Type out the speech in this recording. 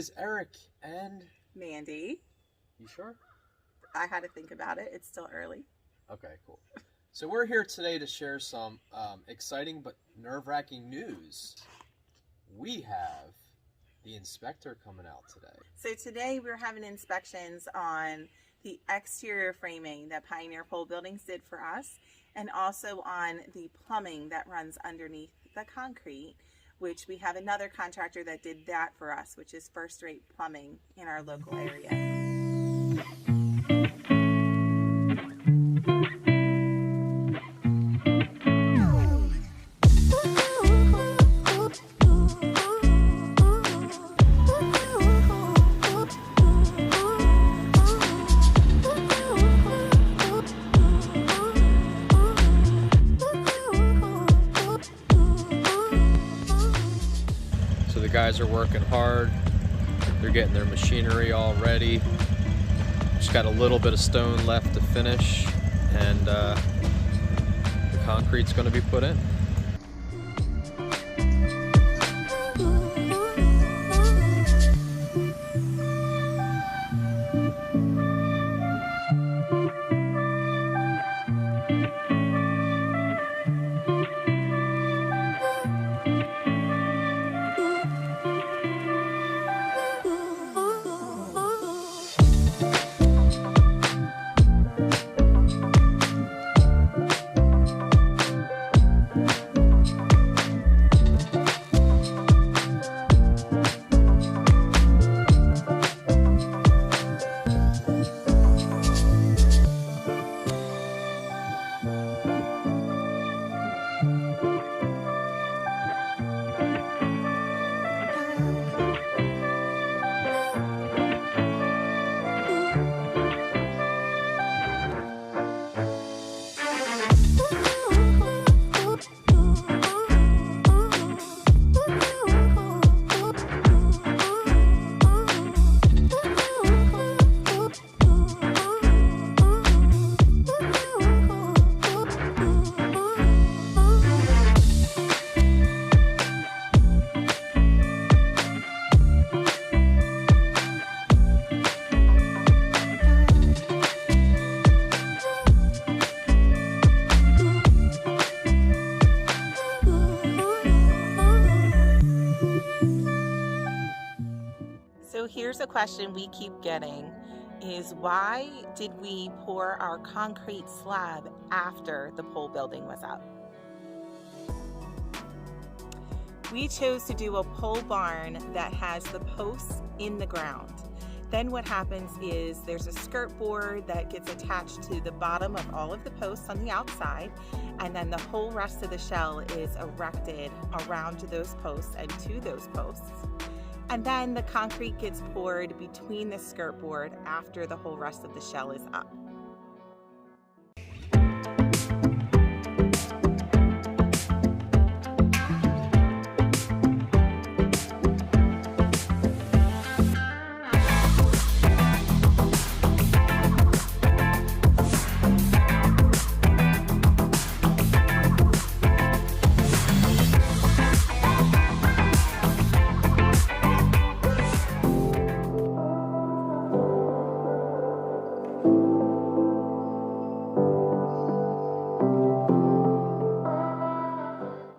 is Eric and Mandy. You sure? I had to think about it. It's still early. Okay, cool. So we're here today to share some exciting but nerve-wracking news. We have the inspector coming out today. So today we're having inspections on the exterior framing that Pioneer Pole Buildings did for us, and also on the plumbing that runs underneath the concrete, which we have another contractor that did that for us, which is first-rate plumbing in our local area. So the guys are working hard. They're getting their machinery all ready. Just got a little bit of stone left to finish, and the concrete's going to be put in. So here's a question we keep getting is, why did we pour our concrete slab after the pole building was up? We chose to do a pole barn that has the posts in the ground. Then what happens is there's a skirt board that gets attached to the bottom of all of the posts on the outside, and then the whole rest of the shell is erected around those posts and to those posts. And then the concrete gets poured between the skirt board after the whole rest of the shell is up.